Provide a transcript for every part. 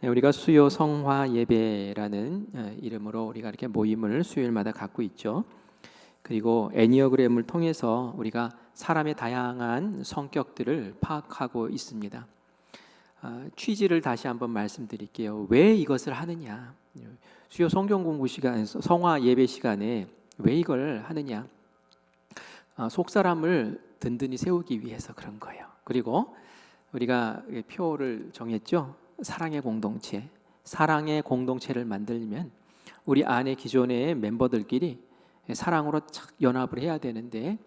우리가 수요 성화 예배라는 이름으로 우리가 이렇게 모임을 수요일마다 갖고 있죠. 그리고 애니어그램을 통해서 우리가 사람의 다양한 성격들을 파악하고 있습니다. 취지를 다시 한번 말씀드릴게요. 왜 이것을 하느냐? 수요 성경 공부 시간, 성화 예배 시간에 왜 이걸 하느냐? 속 사람을 든든히 세우기 위해서 그런 거예요. 그리고 우리가 표를 정했죠. 사랑의 공동체, 사랑의 공동체를 만들면 우리 안에 기존의 멤버들끼리 사랑으로 착 연합을 해야 되는데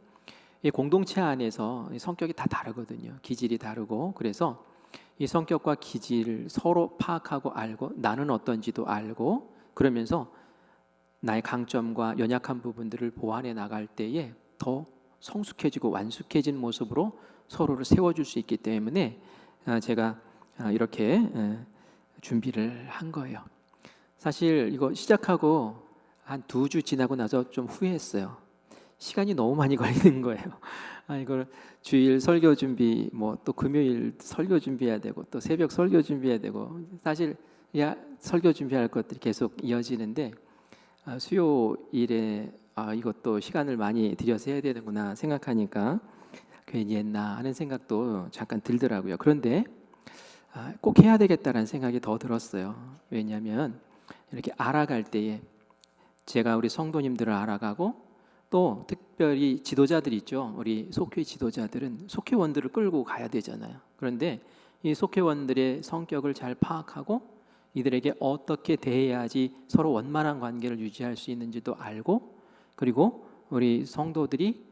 이 공동체 안에서 성격이 다 다르거든요. 기질이 다르고 그래서 이 성격과 기질을 서로 파악하고 알고 나는 어떤지도 알고 그러면서 나의 강점과 연약한 부분들을 보완해 나갈 때에 더 성숙해지고 완숙해진 모습으로 서로를 세워줄 수 있기 때문에 제가 이렇게 준비를 한 거예요. 사실 이거 시작하고 한 2주 지나고 나서 좀 후회했어요. 시간이 너무 많이 걸리는 거예요. 이걸 주일 설교 준비, 뭐 또 금요일 설교 준비해야 되고 또 새벽 설교 준비해야 되고 사실 설교 준비할 것들이 계속 이어지는데 수요일에 이것도 시간을 많이 들여서 해야 되는구나 생각하니까 괜히 했나 하는 생각도 잠깐 들더라고요. 그런데 꼭 해야 되겠다라는 생각이 더 들었어요. 왜냐하면 이렇게 알아갈 때에 제가 우리 성도님들을 알아가고 또 특별히 지도자들 있죠. 우리 속회 지도자들은 속회원들을 끌고 가야 되잖아요. 그런데 이 속회원들의 성격을 잘 파악하고 이들에게 어떻게 대해야지 서로 원만한 관계를 유지할 수 있는지도 알고 그리고 우리 성도들이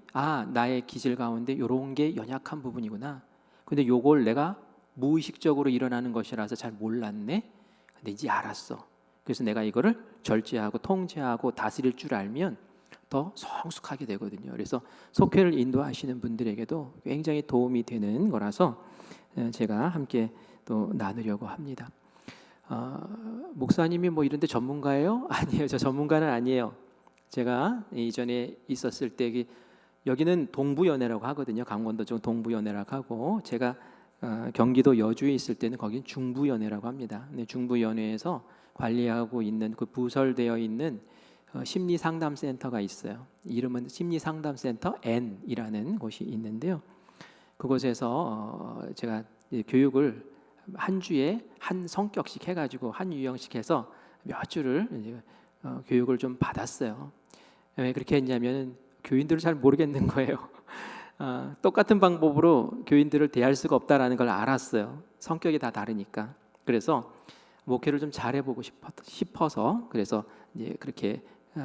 나의 기질 가운데 이런 게 연약한 부분이구나. 근데 요걸 내가 무의식적으로 일어나는 것이라서 잘 몰랐네. 근데 이제 알았어. 그래서 내가 이거를 절제하고 통제하고 다스릴 줄 알면 더 성숙하게 되거든요. 그래서 속회를 인도하시는 분들에게도 굉장히 도움이 되는 거라서 제가 함께 또 나누려고 합니다. 목사님이 뭐 이런 데 전문가예요? 아니에요. 저 전문가는 아니에요. 제가 이전에 있었을 때 여기는 동부연회라고 하거든요. 강원도 쪽 동부연회라고 하고 제가 경기도 여주에 있을 때는 거긴 중부연회라고 합니다. 근데 중부연회에서 관리하고 있는 그 부설되어 있는 심리상담센터가 있어요. 이름은 심리상담센터 N이라는 곳이 있는데요. 그곳에서 제가 교육을 한 주에 한 성격씩 해가지고 한 유형씩 해서 몇 주를 교육을 좀 받았어요. 왜 그렇게 했냐면 교인들을 잘 모르겠는 거예요. 똑같은 방법으로 교인들을 대할 수가 없다라는 걸 알았어요. 성격이 다 다르니까. 그래서 목회를 좀 잘해보고 싶어서 그래서 이제 그렇게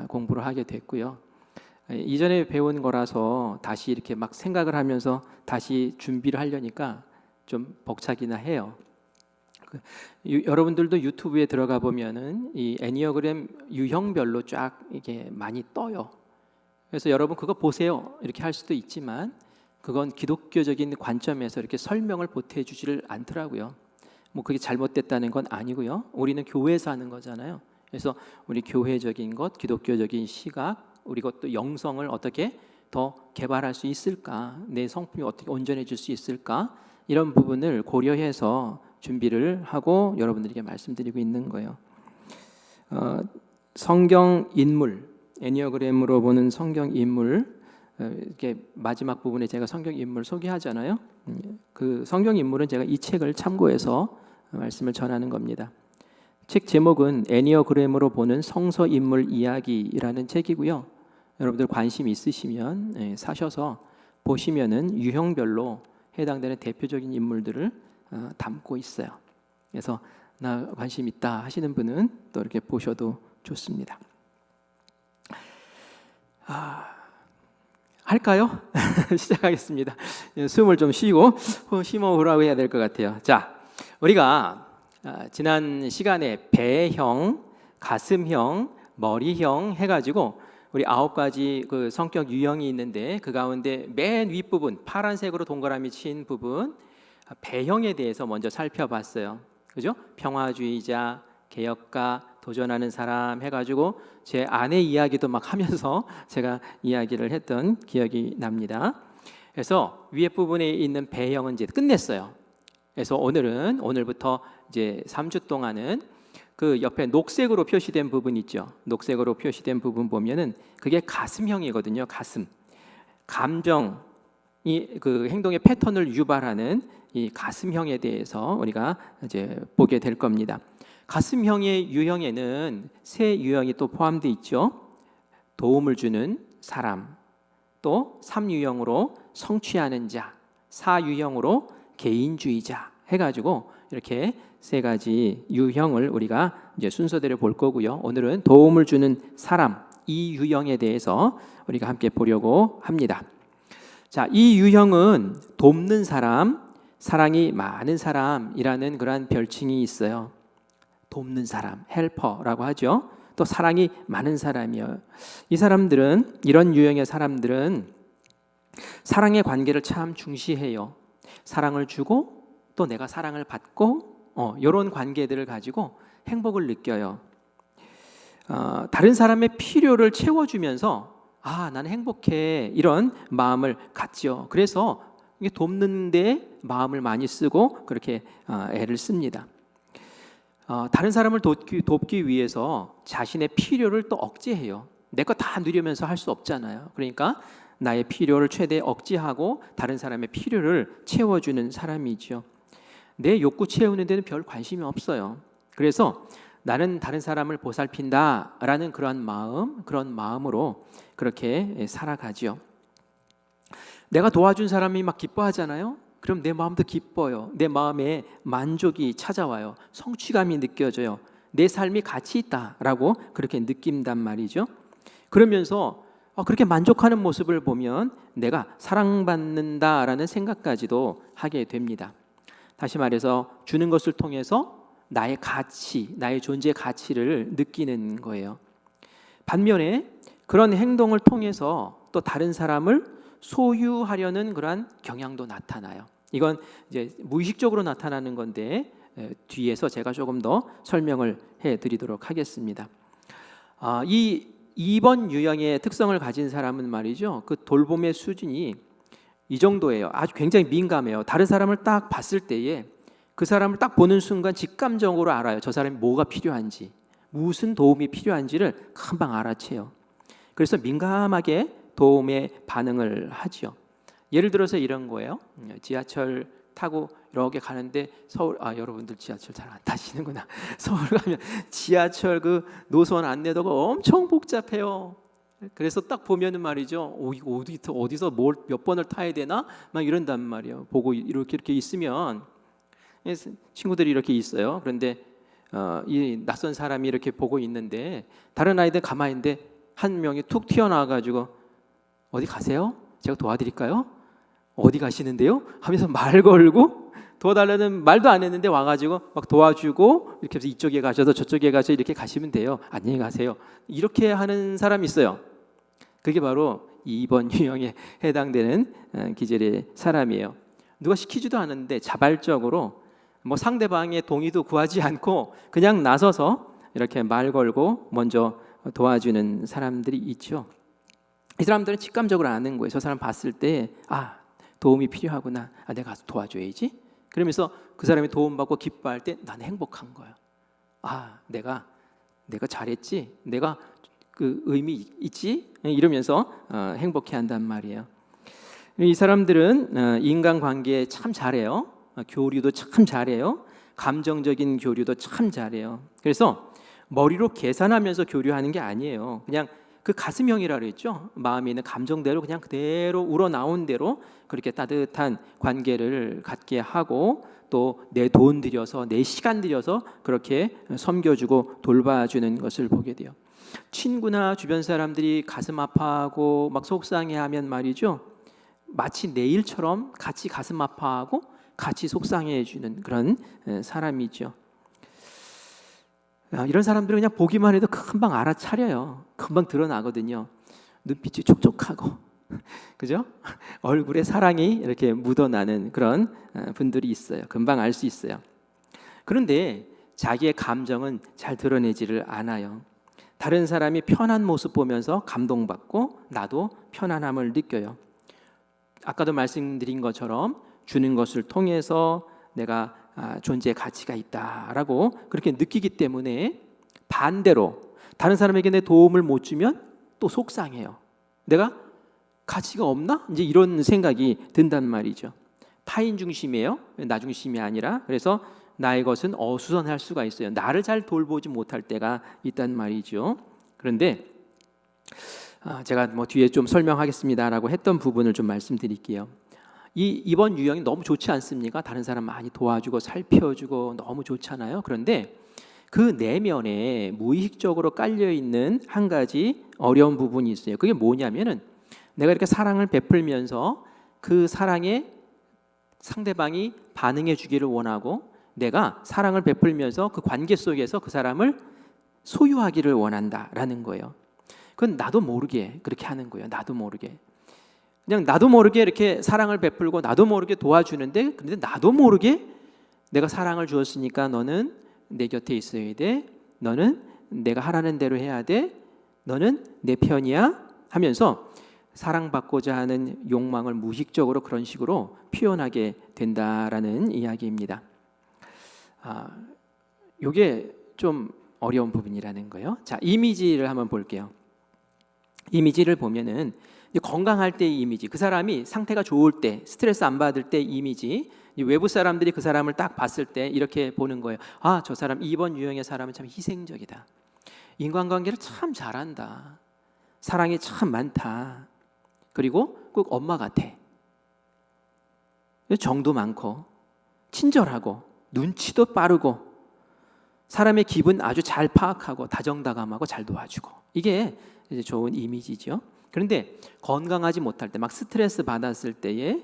공부를 하게 됐고요. 이전에 배운 거라서 다시 이렇게 막 생각을 하면서 다시 준비를 하려니까 좀 벅차기나 해요. 여러분들도 유튜브에 들어가 보면은 이 애니어그램 유형별로 쫙 이게 많이 떠요. 그래서 여러분 그거 보세요 이렇게 할 수도 있지만 그건 기독교적인 관점에서 이렇게 설명을 보태주지를 않더라고요. 뭐 그게 잘못됐다는 건 아니고요. 우리는 교회에서 하는 거잖아요. 그래서 우리 교회적인 것, 기독교적인 시각, 우리 것도 영성을 어떻게 더 개발할 수 있을까? 내 성품이 어떻게 온전해질 수 있을까? 이런 부분을 고려해서 준비를 하고 여러분들에게 말씀드리고 있는 거예요. 성경 인물, 애니어그램으로 보는 성경 인물, 이렇게 마지막 부분에 제가 성경 인물 소개하잖아요. 그 성경 인물은 제가 이 책을 참고해서 말씀을 전하는 겁니다. 책 제목은 애니어그램으로 보는 성서 인물 이야기라는 책이고요. 여러분들 관심 있으시면 사셔서 보시면은 유형별로 해당되는 대표적인 인물들을 담고 있어요. 그래서 나 관심 있다 하시는 분은 또 이렇게 보셔도 좋습니다. 할까요? 시작하겠습니다. 숨을 좀 쉬고 심호흡하고 해야 될 것 같아요. 자, 우리가 지난 시간에 배형, 가슴형, 머리형 해가지고 우리 9가지 그 성격 유형이 있는데 그 가운데 맨 윗부분 파란색으로 동그라미 친 부분 배형에 대해서 먼저 살펴봤어요. 그죠? 평화주의자, 개혁가, 도전하는 사람 해가지고 제 아내 이야기도 막 하면서 제가 이야기를 했던 기억이 납니다. 그래서 위에 부분에 있는 배형은 이제 끝냈어요. 그래서 오늘부터 이제 3주 동안은 그 옆에 녹색으로 표시된 부분 있죠. 녹색으로 표시된 부분 보면은 그게 가슴형이거든요. 가슴. 감정이 그 행동의 패턴을 유발하는 이 가슴형에 대해서 우리가 이제 보게 될 겁니다. 가슴형의 유형에는 세 유형이 또 포함되어 있죠. 도움을 주는 사람, 또 3유형으로 성취하는 자, 4유형으로 개인주의자 해가지고 이렇게 세 가지 유형을 우리가 이제 순서대로 볼 거고요. 오늘은 도움을 주는 사람, 이 유형에 대해서 우리가 함께 보려고 합니다. 자, 이 유형은 돕는 사람, 사랑이 많은 사람이라는 그러한 별칭이 있어요. 돕는 사람, 헬퍼라고 하죠. 또 사랑이 많은 사람이요. 이 사람들은, 이런 유형의 사람들은 사랑의 관계를 참 중시해요. 사랑을 주고 또 내가 사랑을 받고 이런 관계들을 가지고 행복을 느껴요. 다른 사람의 필요를 채워주면서 나는 행복해, 이런 마음을 갖죠. 그래서 이게 돕는 데 마음을 많이 쓰고 그렇게 애를 씁니다. 다른 사람을 돕기 위해서 자신의 필요를 또 억제해요. 내 거 다 누리면서 할 수 없잖아요. 그러니까 나의 필요를 최대 억제하고 다른 사람의 필요를 채워주는 사람이죠. 내 욕구 채우는 데는 별 관심이 없어요. 그래서 나는 다른 사람을 보살핀다라는 그런 마음으로 그렇게 살아가죠. 내가 도와준 사람이 막 기뻐하잖아요. 그럼 내 마음도 기뻐요. 내 마음에 만족이 찾아와요. 성취감이 느껴져요. 내 삶이 가치 있다라고 그렇게 느낀단 말이죠. 그러면서 그렇게 만족하는 모습을 보면 내가 사랑받는다라는 생각까지도 하게 됩니다. 다시 말해서 주는 것을 통해서 나의 가치, 나의 존재의 가치를 느끼는 거예요. 반면에 그런 행동을 통해서 또 다른 사람을 소유하려는 그러한 경향도 나타나요. 이건 이제 무의식적으로 나타나는 건데 뒤에서 제가 조금 더 설명을 해드리도록 하겠습니다. 이 2번 유형의 특성을 가진 사람은 말이죠, 그 돌봄의 수준이 이 정도예요. 아주 굉장히 민감해요. 다른 사람을 딱 봤을 때에 그 사람을 딱 보는 순간 직감적으로 알아요. 저 사람이 뭐가 필요한지, 무슨 도움이 필요한지를 금방 알아채요. 그래서 민감하게 도움에 반응을 하죠. 예를 들어서 이런 거예요. 지하철 타고 이렇게 가는데 서울, 여러분들 지하철 잘 안 타시는구나. 서울 가면 지하철 그 노선 안내도가 엄청 복잡해요. 그래서 딱 보면은 말이죠, 이거 어디서 몇 번을 타야 되나 막 이런단 말이에요. 보고 이렇게 있으면 친구들이 이렇게 있어요. 그런데 이 낯선 사람이 이렇게 보고 있는데 다른 아이들 가만히 있는데 한 명이 툭 튀어나와가지고 어디 가세요? 제가 도와드릴까요? 어디 가시는데요? 하면서 말 걸고 도와달라는 말도 안 했는데 와가지고 막 도와주고 이렇게 해서 이쪽에 가셔서 저쪽에 가서 이렇게 가시면 돼요. 안녕히 가세요. 이렇게 하는 사람이 있어요. 그게 바로 2번 유형에 해당되는 기질의 사람이에요. 누가 시키지도 않았는데 자발적으로 뭐 상대방의 동의도 구하지 않고 그냥 나서서 이렇게 말 걸고 먼저 도와주는 사람들이 있죠. 이 사람들은 직감적으로 아는 거예요. 저 사람 봤을 때 도움이 필요하구나. 내가 가서 도와줘야지. 그러면서 그 사람이 도움받고 기뻐할 때 나는 행복한 거예요. 내가 잘했지. 내가 그 의미 있지. 이러면서 행복해한단 말이에요. 이 사람들은 인간관계에 참 잘해요. 교류도 참 잘해요. 감정적인 교류도 참 잘해요. 그래서 머리로 계산하면서 교류하는 게 아니에요. 그냥 그 가슴형이라 그랬죠. 마음에 있는 감정대로 그냥 그대로 우러나온 대로 그렇게 따뜻한 관계를 갖게 하고 또 내 돈 들여서 내 시간 들여서 그렇게 섬겨주고 돌봐주는 것을 보게 돼요. 친구나 주변 사람들이 가슴 아파하고 막 속상해하면 말이죠, 마치 내 일처럼 같이 가슴 아파하고 같이 속상해해주는 그런 사람이죠. 이런 사람들은 그냥 보기만 해도 금방 알아차려요. 금방 드러나거든요. 눈빛이 촉촉하고, 그죠? 얼굴에 사랑이 이렇게 묻어나는 그런 분들이 있어요. 금방 알 수 있어요. 그런데 자기의 감정은 잘 드러내지를 않아요. 다른 사람이 편한 모습 보면서 감동받고 나도 편안함을 느껴요. 아까도 말씀드린 것처럼 주는 것을 통해서 내가 존재의 가치가 있다라고 그렇게 느끼기 때문에 반대로 다른 사람에게 내 도움을 못 주면 또 속상해요. 내가 가치가 없나? 이제 이런 생각이 든단 말이죠. 타인 중심이에요. 나 중심이 아니라. 그래서 나의 것은 어수선할 수가 있어요. 나를 잘 돌보지 못할 때가 있단 말이죠. 그런데 제가 뒤에 좀 설명하겠습니다라고 했던 부분을 좀 말씀드릴게요. 이번 유형이 너무 좋지 않습니까? 다른 사람 많이 도와주고 살펴주고 너무 좋잖아요. 그런데 그 내면에 무의식적으로 깔려 있는 한 가지 어려운 부분이 있어요. 그게 뭐냐면은 내가 이렇게 사랑을 베풀면서 그 사랑에 상대방이 반응해 주기를 원하고 내가 사랑을 베풀면서 그 관계 속에서 그 사람을 소유하기를 원한다라는 거예요. 그건 나도 모르게 그렇게 하는 거예요. 나도 모르게. 그냥 나도 모르게 이렇게 사랑을 베풀고 나도 모르게 도와주는데, 근데 나도 모르게 내가 사랑을 주었으니까 너는 내 곁에 있어야 돼. 너는 내가 하라는 대로 해야 돼. 너는 내 편이야 하면서 사랑받고자 하는 욕망을 무의식적으로 그런 식으로 표현하게 된다라는 이야기입니다. 이게 좀 어려운 부분이라는 거예요. 자, 이미지를 한번 볼게요. 이미지를 보면은 건강할 때의 이미지, 그 사람이 상태가 좋을 때, 스트레스 안 받을 때 이미지, 외부 사람들이 그 사람을 딱 봤을 때 이렇게 보는 거예요. 저 사람, 이번 유형의 사람은 참 희생적이다. 인간관계를 참 잘한다. 사랑이 참 많다. 그리고 꼭 엄마 같아. 정도 많고 친절하고 눈치도 빠르고 사람의 기분 아주 잘 파악하고 다정다감하고 잘 도와주고, 이게 이제 좋은 이미지죠. 그런데 건강하지 못할 때, 막 스트레스 받았을 때에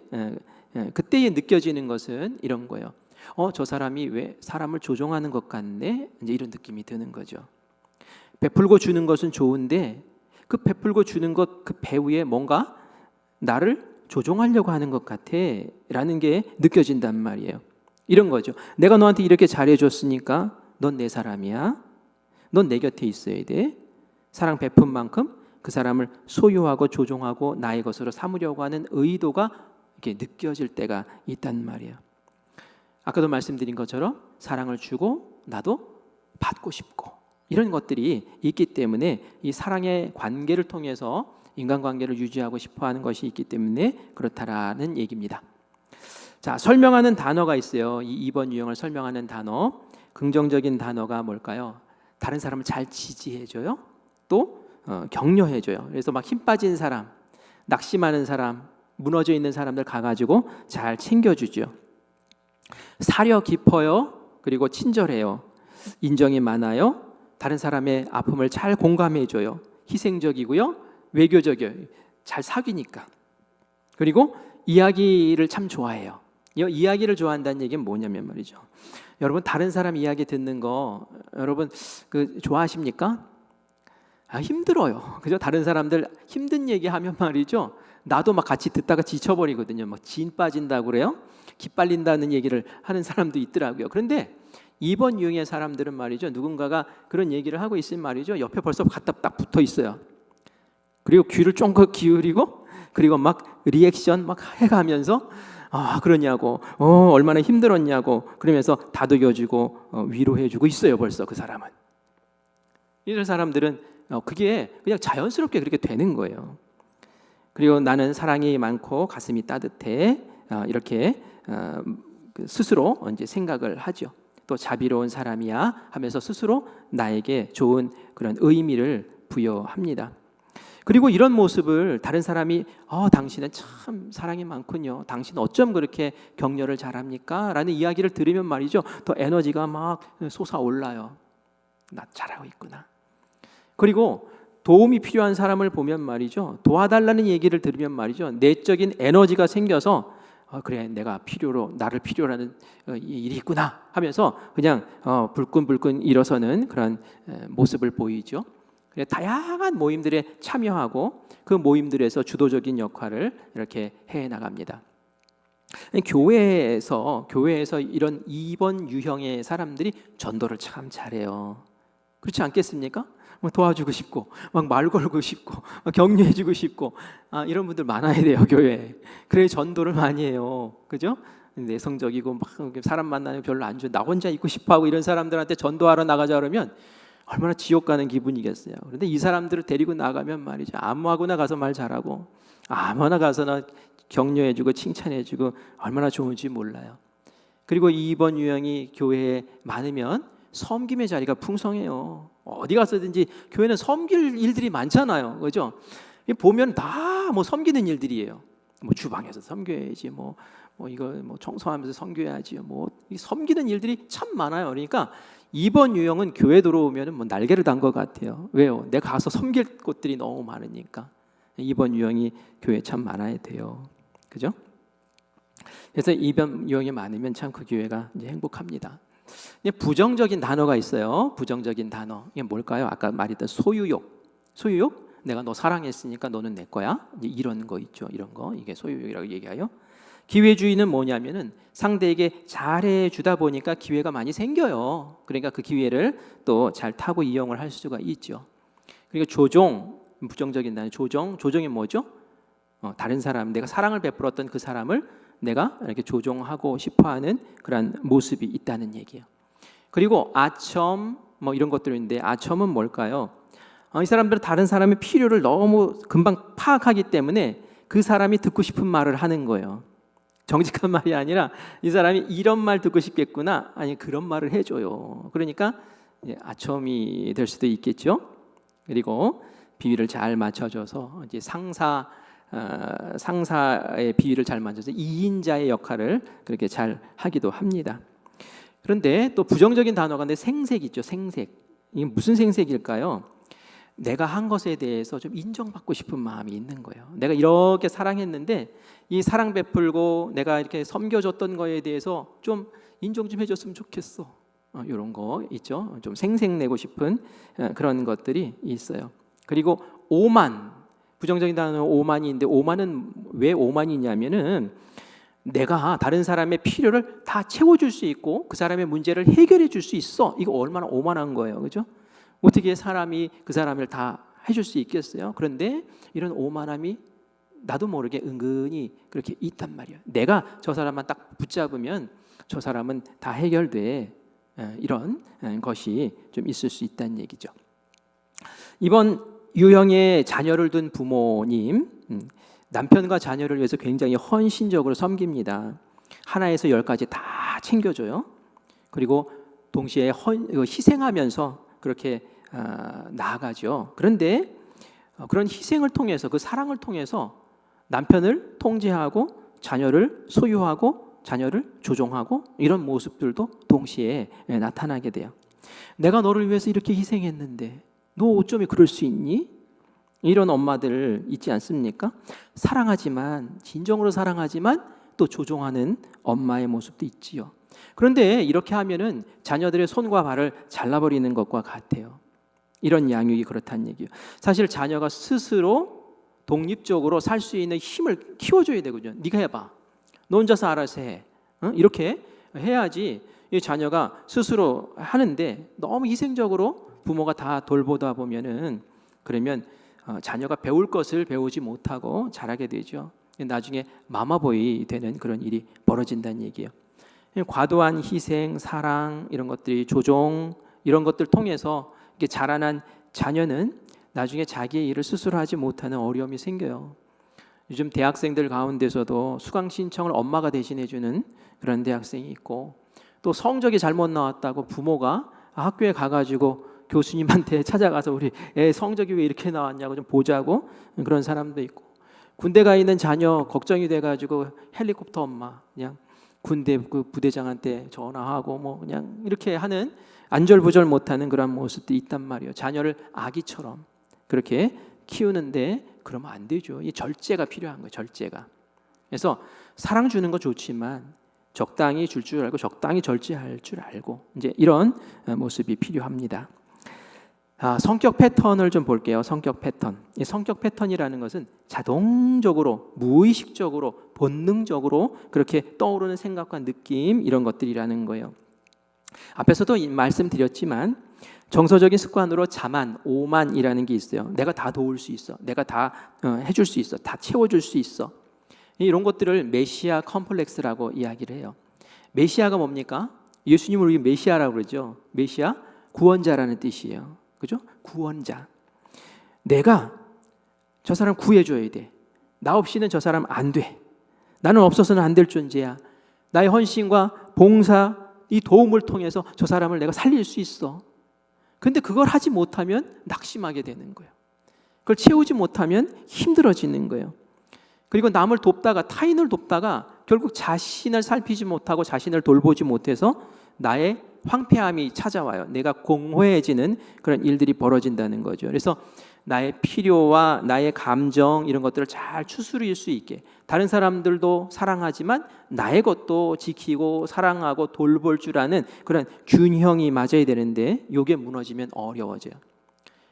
그때에 느껴지는 것은 이런 거예요. 저 사람이 왜 사람을 조종하는 것 같네? 이제 이런 느낌이 드는 거죠. 베풀고 주는 것은 좋은데 그 베풀고 주는 것 그 배후에 뭔가 나를 조종하려고 하는 것 같아 라는 게 느껴진단 말이에요. 이런 거죠. 내가 너한테 이렇게 잘해줬으니까 넌 내 사람이야. 넌 내 곁에 있어야 돼. 사랑 베푼 만큼 그 사람을 소유하고 조종하고 나의 것으로 삼으려고 하는 의도가 이렇게 느껴질 때가 있단 말이에요. 아까도 말씀드린 것처럼 사랑을 주고 나도 받고 싶고 이런 것들이 있기 때문에 이 사랑의 관계를 통해서 인간관계를 유지하고 싶어하는 것이 있기 때문에 그렇다라는 얘기입니다. 자, 설명하는 단어가 있어요. 이 2번 유형을 설명하는 단어, 긍정적인 단어가 뭘까요? 다른 사람을 잘 지지해줘요. 또 격려해줘요. 그래서 막 힘 빠진 사람, 낙심하는 사람, 무너져 있는 사람들 가가지고 잘 챙겨주죠. 사려 깊어요. 그리고 친절해요. 인정이 많아요. 다른 사람의 아픔을 잘 공감해줘요. 희생적이고요. 외교적이에요. 잘 사귀니까. 그리고 이야기를 참 좋아해요. 이야기를 좋아한다는 얘기는 뭐냐면 말이죠. 여러분, 다른 사람 이야기 듣는 거 여러분 좋아하십니까? 힘들어요. 그죠? 다른 사람들 힘든 얘기하면 말이죠. 나도 막 같이 듣다가 지쳐버리거든요. 막 진 빠진다고 그래요. 기빨린다는 얘기를 하는 사람도 있더라고요. 그런데 이번 유형의 사람들은 말이죠. 누군가가 그런 얘기를 하고 있으면 말이죠. 옆에 벌써 갖다 딱 붙어 있어요. 그리고 귀를 쫑긋 기울이고 그리고 막 리액션 막 해가면서 그러냐고 얼마나 힘들었냐고 그러면서 다독여주고 위로해주고 있어요. 벌써 그 사람은. 이런 사람들은 그게 그냥 자연스럽게 그렇게 되는 거예요. 그리고 나는 사랑이 많고 가슴이 따뜻해 이렇게 스스로 이제 생각을 하죠. 또 자비로운 사람이야 하면서 스스로 나에게 좋은 그런 의미를 부여합니다. 그리고 이런 모습을 다른 사람이 당신은 참 사랑이 많군요. 당신 어쩜 그렇게 격려를 잘합니까? 라는 이야기를 들으면 말이죠. 더 에너지가 막 솟아올라요. 나 잘하고 있구나. 그리고 도움이 필요한 사람을 보면 말이죠. 도와달라는 얘기를 들으면 말이죠. 내적인 에너지가 생겨서 그래 내가 나를 필요로 하는 일이 있구나 하면서 그냥 불끈불끈 일어서는 그런 모습을 보이죠. 다양한 모임들에 참여하고 그 모임들에서 주도적인 역할을 이렇게 해 나갑니다. 교회에서 이런 2번 유형의 사람들이 전도를 참 잘해요. 그렇지 않겠습니까? 도와주고 싶고 막 말 걸고 싶고 막 격려해주고 싶고 이런 분들 많아야 돼요. 교회에. 그래 전도를 많이 해요. 그죠? 내성적이고 막 사람 만나면 별로 안 좋아, 나 혼자 있고 싶어하고 이런 사람들한테 전도하러 나가자 그러면 얼마나 지옥 가는 기분이겠어요. 그런데 이 사람들을 데리고 나가면 말이죠, 아무하고나 가서 말 잘하고 아무나 가서나 격려해주고 칭찬해주고 얼마나 좋은지 몰라요. 그리고 이번 유형이 교회에 많으면 섬김의 자리가 풍성해요. 어디 가서든지 교회는 섬길 일들이 많잖아요, 그렇죠? 보면 다 뭐 섬기는 일들이에요. 뭐 주방에서 섬겨야지, 뭐 이거 뭐 청소하면서 섬겨야지, 뭐 이 섬기는 일들이 참 많아요. 그러니까 이번 유형은 교회 들어오면은 뭐 날개를 단 것 같아요. 왜요? 내가 가서 섬길 곳들이 너무 많으니까. 이번 유형이 교회 참 많아야 돼요, 그죠? 그래서 이번 유형이 많으면 참 그 교회가 이제 행복합니다. 부정적인 단어가 있어요. 부정적인 단어, 이게 뭘까요? 아까 말했던 소유욕. 소유욕? 내가 너 사랑했으니까 너는 내 거야. 이런 거 있죠. 이런 거, 이게 소유욕이라고 얘기해요. 기회주의는 뭐냐면은 상대에게 잘해 주다 보니까 기회가 많이 생겨요. 그러니까 그 기회를 또 잘 타고 이용을 할 수가 있죠. 그리고 조종, 부정적인 단어. 조종이 뭐죠? 다른 사람, 내가 사랑을 베풀었던 그 사람을 내가 이렇게 조종하고 싶어하는 그런 모습이 있다는 얘기예요. 그리고 아첨, 뭐 이런 것들이 있는데, 아첨은 뭘까요? 이 사람들은 다른 사람의 필요를 너무 금방 파악하기 때문에 그 사람이 듣고 싶은 말을 하는 거예요. 정직한 말이 아니라 이 사람이 이런 말 듣고 싶겠구나, 아니 그런 말을 해줘요. 그러니까 아첨이 될 수도 있겠죠. 그리고 비위를 잘 맞춰줘서 이제 상사의 비위를 잘 맞춰서 2인자의 역할을 그렇게 잘 하기도 합니다. 그런데 또 부정적인 단어가 있는데 생색 있죠. 생색. 이게 무슨 생색일까요? 내가 한 것에 대해서 좀 인정받고 싶은 마음이 있는 거예요. 내가 이렇게 사랑했는데 이 사랑 베풀고 내가 이렇게 섬겨줬던 거에 대해서 좀 인정 좀 해줬으면 좋겠어. 이런 거 있죠. 좀 생색내고 싶은 그런 것들이 있어요. 그리고 오만, 부정적인 단어는 오만인데, 오만은 왜 오만이냐면은 내가 다른 사람의 필요를 다 채워줄 수 있고 그 사람의 문제를 해결해 줄 수 있어. 이거 얼마나 오만한 거예요, 그렇죠? 어떻게 사람이 그 사람을 다 해줄 수 있겠어요? 그런데 이런 오만함이 나도 모르게 은근히 그렇게 있단 말이에요. 내가 저 사람만 딱 붙잡으면 저 사람은 다 해결돼. 이런 것이 좀 있을 수 있다는 얘기죠. 이번 유형의 자녀를 둔 부모님, 남편과 자녀를 위해서 굉장히 헌신적으로 섬깁니다. 하나에서 10까지 다 챙겨줘요. 그리고 동시에 희생하면서 그렇게 나아가죠. 그런데 그런 희생을 통해서, 그 사랑을 통해서 남편을 통제하고 자녀를 소유하고 자녀를 조종하고 이런 모습들도 동시에 나타나게 돼요. 내가 너를 위해서 이렇게 희생했는데 너 어쩜 그럴 수 있니? 이런 엄마들 있지 않습니까? 사랑하지만, 진정으로 사랑하지만 또 조종하는 엄마의 모습도 있지요. 그런데 이렇게 하면은 자녀들의 손과 발을 잘라버리는 것과 같아요. 이런 양육이 그렇다는 얘기예요. 사실 자녀가 스스로 독립적으로 살 수 있는 힘을 키워줘야 되거든요. 네가 해봐. 너 혼자서 알아서 해. 이렇게 해야지 이 자녀가 스스로 하는데, 너무 희생적으로 부모가 다 돌보다 보면은 그러면 자녀가 배울 것을 배우지 못하고 자라게 되죠. 나중에 마마보이 되는 그런 일이 벌어진다는 얘기예요. 과도한 희생, 사랑, 이런 것들이 조종, 이런 것들 통해서 이렇게 자라난 자녀는 나중에 자기의 일을 스스로 하지 못하는 어려움이 생겨요. 요즘 대학생들 가운데서도 수강 신청을 엄마가 대신해주는 그런 대학생이 있고, 또 성적이 잘못 나왔다고 부모가 학교에 가가지고 교수님한테 찾아가서 우리 애 성적이 왜 이렇게 나왔냐고 좀 보자고, 그런 사람도 있고, 군대 가 있는 자녀 걱정이 돼가지고 헬리콥터 엄마 그냥 군대 그 부대장한테 전화하고 뭐 그냥 이렇게 하는, 안절부절 못하는 그런 모습도 있단 말이에요. 자녀를 아기처럼 그렇게 키우는데 그러면 안 되죠. 이 절제가 필요한 거예요. 절제가. 그래서 사랑 주는 거 좋지만 적당히 줄 줄 알고 적당히 절제할 줄 알고, 이제 이런 모습이 필요합니다. 성격 패턴을 좀 볼게요. 성격 패턴. 이 성격 패턴이라는 것은 자동적으로, 무의식적으로, 본능적으로 그렇게 떠오르는 생각과 느낌, 이런 것들이라는 거예요. 앞에서도 말씀드렸지만 정서적인 습관으로 자만, 오만이라는 게 있어요. 내가 다 도울 수 있어. 내가 다 해줄 수 있어. 다 채워줄 수 있어. 이런 것들을 메시아 컴플렉스라고 이야기를 해요. 메시아가 뭡니까? 예수님을 우리 메시아라고 그러죠. 메시아 구원자라는 뜻이에요. 그죠? 구원자. 내가 저 사람 구해줘야 돼. 나 없이는 저 사람 안 돼. 나는 없어서는 안 될 존재야. 나의 헌신과 봉사, 이 도움을 통해서 저 사람을 내가 살릴 수 있어. 근데 그걸 하지 못하면 낙심하게 되는 거예요. 그걸 채우지 못하면 힘들어지는 거예요. 그리고 남을 돕다가, 타인을 돕다가 결국 자신을 살피지 못하고 자신을 돌보지 못해서 나의 황폐함이 찾아와요. 내가 공허해지는 그런 일들이 벌어진다는 거죠. 그래서 나의 필요와 나의 감정 이런 것들을 잘 추스릴 수 있게, 다른 사람들도 사랑하지만 나의 것도 지키고 사랑하고 돌볼 줄 아는 그런 균형이 맞아야 되는데 이게 무너지면 어려워져요.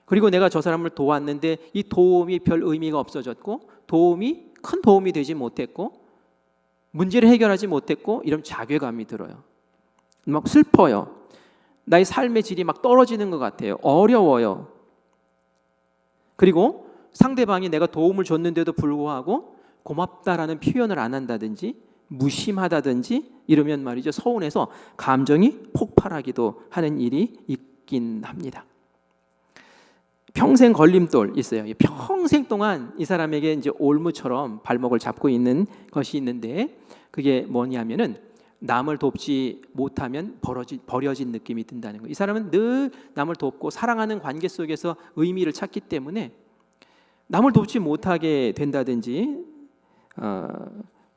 그리고 내가 저 사람을 도왔는데 이 도움이 별 의미가 없어졌고, 큰 도움이 되지 못했고, 문제를 해결하지 못했고, 이런 자괴감이 들어요. 막 슬퍼요. 나의 삶의 질이 막 떨어지는 것 같아요. 어려워요. 그리고 상대방이 내가 도움을 줬는데도 불구하고 고맙다라는 표현을 안 한다든지 무심하다든지 이러면 말이죠, 서운해서 감정이 폭발하기도 하는 일이 있긴 합니다. 평생 걸림돌 있어요. 평생 동안 이 사람에게 이제 올무처럼 발목을 잡고 있는 것이 있는데, 그게 뭐냐면은 남을 돕지 못하면 버려진 느낌이 든다는 거예요. 이 사람은 늘 남을 돕고 사랑하는 관계 속에서 의미를 찾기 때문에 남을 돕지 못하게 된다든지,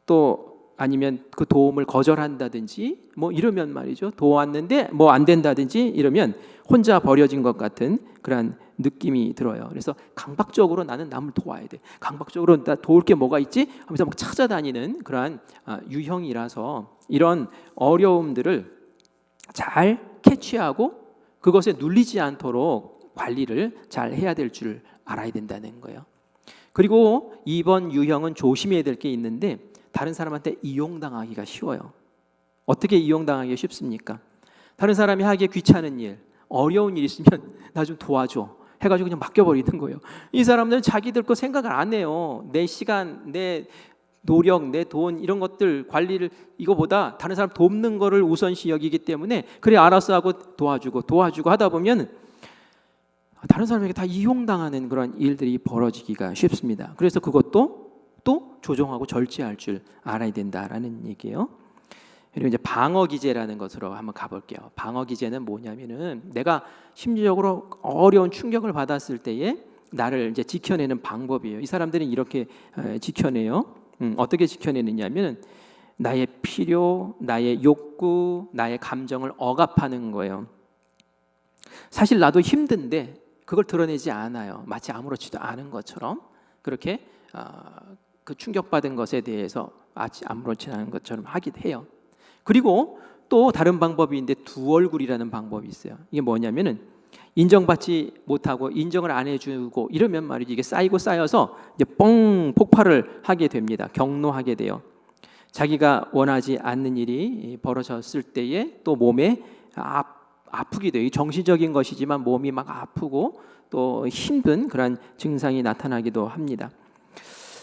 또 아니면 그 도움을 거절한다든지 뭐 이러면 말이죠, 도왔는데 뭐 안 된다든지 이러면 혼자 버려진 것 같은 그런 느낌이 들어요. 그래서 강박적으로 나는 남을 도와야 돼, 강박적으로 나 도울 게 뭐가 있지 하면서 막 찾아다니는 그러한 유형이라서 이런 어려움들을 잘 캐치하고 그것에 눌리지 않도록 관리를 잘 해야 될 줄 알아야 된다는 거예요. 그리고 이번 유형은 조심해야 될 게 있는데, 다른 사람한테 이용당하기가 쉬워요. 어떻게 이용당하기가 쉽습니까? 다른 사람이 하기에 귀찮은 일, 어려운 일 있으면 나 좀 도와줘 해가지고 그냥 맡겨버리는 거예요. 이 사람들은 자기들 거 생각을 안 해요. 내 시간, 내 노력, 내 돈 이런 것들 관리를, 이거보다 다른 사람 돕는 거를 우선시 여기기 때문에 그래 알아서 하고 도와주고 하다 보면 다른 사람에게 다 이용당하는 그런 일들이 벌어지기가 쉽습니다. 그래서 그것도 또 조정하고 절제할 줄 알아야 된다라는 얘기예요. 그리고 이제 방어 기제라는 것으로 한번 가볼게요. 방어 기제는 뭐냐면은 내가 심리적으로 어려운 충격을 받았을 때에 나를 이제 지켜내는 방법이에요. 이 사람들은 이렇게 지켜내요. 어떻게 지켜내느냐면 나의 필요, 나의 욕구, 나의 감정을 억압하는 거예요. 사실 나도 힘든데 그걸 드러내지 않아요. 마치 아무렇지도 않은 것처럼 그렇게 그 충격받은 것에 대해서 마치 아무렇지 않은 것처럼 하기도 해요. 그리고 또 다른 방법이 있는데 두 얼굴이라는 방법이 있어요. 이게 뭐냐면은 인정받지 못하고 인정을 안 해주고 이러면 말이지, 이게 쌓이고 쌓여서 이제 뻥 폭발을 하게 됩니다. 경노하게 돼요. 자기가 원하지 않는 일이 벌어졌을 때에 또 몸에 아프게 돼요. 정신적인 것이지만 몸이 막 아프고 또 힘든 그런 증상이 나타나기도 합니다.